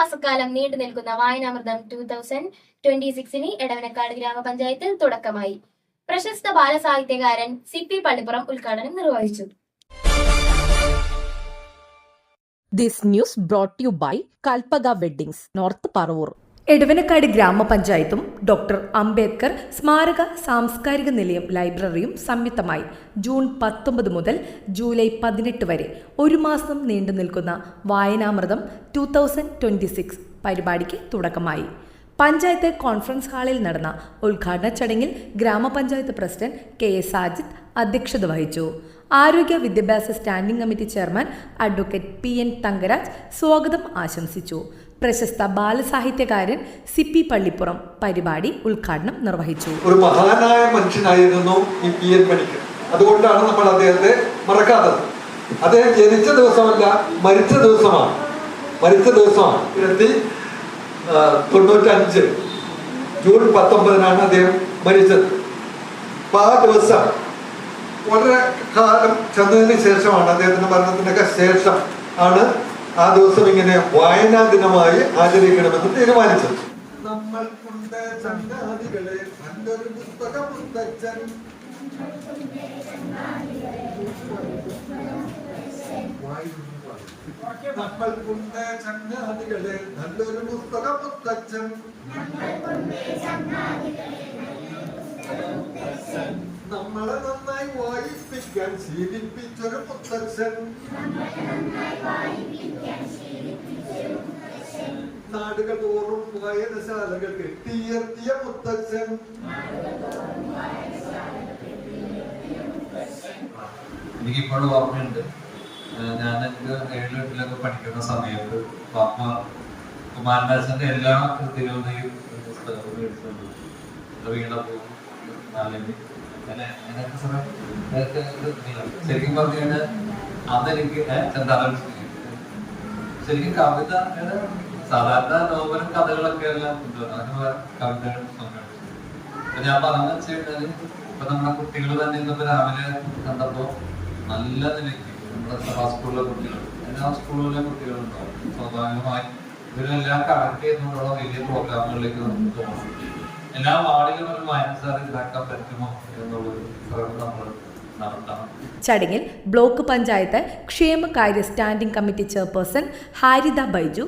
മാസക്കാലം നീണ്ടു നിൽക്കുന്ന വായനാമൃതം 2026 എടവനക്കാട് ഗ്രാമപഞ്ചായത്തിൽ തുടക്കമായി. പ്രശസ്ത ബാലസാഹിത്യകാരൻ CP പള്ളിപ്പുറം ഉദ്ഘാടനം നിർവഹിച്ചു. This news brought to you by Kalpaga Weddings, North Paravoor. Edavanakkad ഗ്രാമപഞ്ചായത്തും ഡോക്ടർ അംബേദ്കർ സ്മാരക സാംസ്കാരിക നിലയം ലൈബ്രറിയും സംയുക്തമായി ജൂൺ 19 മുതൽ ജൂലൈ 18 വരെ ഒരു മാസം നീണ്ടു നിൽക്കുന്ന വായനാമൃതം 2026 പരിപാടിക്ക് തുടക്കമായി. പഞ്ചായത്ത് കോൺഫറൻസ് ഹാളിൽ നടന്ന ഉദ്ഘാടന ചടങ്ങിൽ ഗ്രാമപഞ്ചായത്ത് പ്രസിഡന്റ് KS സാജിദ് അധ്യക്ഷത വഹിച്ചു. ആരോഗ്യ വിദ്യാഭ്യാസ standing committee chairman advocate PN Thangaraj സ്വാഗതം ആശംസിച്ചു. പ്രശസ്ത ബാലസാഹിത്യകാരൻ CP പള്ളിപ്പുറം പരിപാടി ഉദ്ഘാടനം നിർവഹിച്ചു. ഒരു മഹാനായ മനുഷ്യനായിരുന്നു ഈ PN പണിക്കർ. അതുകൊണ്ടാണ് നമ്മൾ അദ്ദേഹത്തെ മറക്കാത്തത്. അദ്ദേഹം ജനിച്ച ദിവസമല്ല, മരിച്ച ദിവസമാണ്. 1995 ജൂൺ 19 അദ്ദേഹം മരിച്ചത്. അപ്പൊ ആ ദിവസം വളരെ കാലം ചെന്നതിന് ശേഷമാണ്, അദ്ദേഹത്തിന്റെ മരണത്തിനൊക്കെ ശേഷം ആണ് ആ ദിവസം ഇങ്ങനെ വായനാ ദിനമായി ആചരിക്കണമെന്ന് തീരുമാനിച്ചത്. നമ്മൾക്കുണ്ട് ചങ്ങാതികളെ നല്ലൊരു പുസ്തകം മുത്തച്ഛൻ, നമ്മൾക്കുണ്ട് ചങ്ങാതികളെ നല്ലൊരു പുസ്തകം മുത്തച്ഛൻ, നമ്മളെ നന്നായി വായിപ്പിക്കാൻ ശീലിപ്പിച്ചൊരു മുത്തച്ഛൻ, നാടുകൾ തോറും വായനശാലകൾ കെട്ടിയർത്തിയ മുത്തച്ഛൻ. എനിക്കിപ്പോഴും ഓർമ്മയുണ്ട്, ഞാൻ എനിക്ക് 7-8 പഠിക്കുന്ന സമയത്ത് പാപ്പ കുമാരനാശന്റെ എല്ലാ കൃതികളുടെയും പുസ്തകം മേടിച്ചിട്ടുണ്ട്. വീണപ്പൂവും നാലമി ശരിക്കും പറഞ്ഞു കഴിഞ്ഞാൽ അതെനിക്ക് ശരിക്കും കവിത സാധാരണ നോവലും കഥകളൊക്കെ എല്ലാം അങ്ങനെ കവിതകൾ ഞാൻ പറഞ്ഞു വെച്ച് കഴിഞ്ഞാല് ഇപ്പൊ നമ്മുടെ കുട്ടികൾ തന്നെ ഇന്നത്തെ രാവിലെ കണ്ടപ്പോ നല്ല നിലയ്ക്ക് നമ്മുടെ സഭാ സ്കൂളിലെ കുട്ടികൾ, എല്ലാ സ്കൂളിലെ കുട്ടികളുണ്ടാവും. സ്വാഭാവികമായി ഇവരെല്ലാം കണക്ട് ചെയ്യുന്നതോടെ വലിയ പ്രോഗ്രാമുകളിലേക്ക് നമുക്ക് തോന്നും. എല്ലാ വാർഡിലും ഒരു വായനശാല ഉണ്ടാക്കാൻ പറ്റുമോ എന്നുള്ളൊരു നമ്മൾ നടത്തണം. ചടങ്ങിൽ ബ്ലോക്ക് പഞ്ചായത്ത് ക്ഷേമകാര്യ standing committee chairperson Haritha Baiju,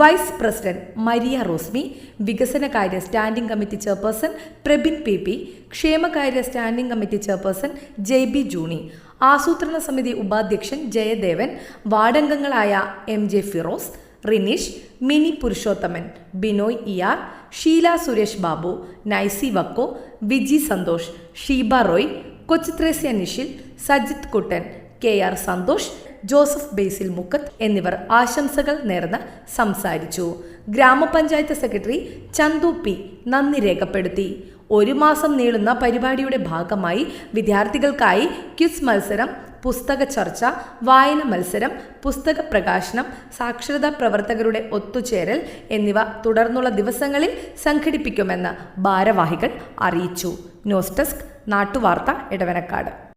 vice president Maria Rosmi, വികസനകാര്യ standing committee chairperson Prabin PP, ക്ഷേമകാര്യ standing committee chairperson JB Juni, ആസൂത്രണ സമിതി ഉപാധ്യക്ഷൻ ജയദേവൻ, വാർഡംഗങ്ങളായ MJ Firoz, Rineesh, Mini Purushothaman, Binoy ER, Sheela Suresh Babu, Naisy Vakko, Viji Santhosh, Sheeba Roy, Kochuthresia Nishil, Sajith Kuttan, KR Santhosh, Joseph Basil Mukkath എന്നിവർ ആശംസകൾ നേർന്ന് സംസാരിച്ചു. ഗ്രാമപഞ്ചായത്ത് സെക്രട്ടറി ചന്തു P നന്ദി രേഖപ്പെടുത്തി. ഒരു മാസം നീളുന്ന പരിപാടിയുടെ ഭാഗമായി വിദ്യാർത്ഥികൾക്കായി ക്വിസ് മത്സരം, പുസ്തക ചർച്ച, വായന മത്സരം, പുസ്തക പ്രകാശനം, സാക്ഷരതാ പ്രവർത്തകരുടെ ഒത്തുചേരൽ എന്നിവ തുടർന്നുള്ള ദിവസങ്ങളിൽ സംഘടിപ്പിക്കുമെന്ന് ഭാരവാഹികൾ അറിയിച്ചു. ന്യൂസ് ഡെസ്ക്, നാട്ടുവാർത്ത, എടവനക്കാട്.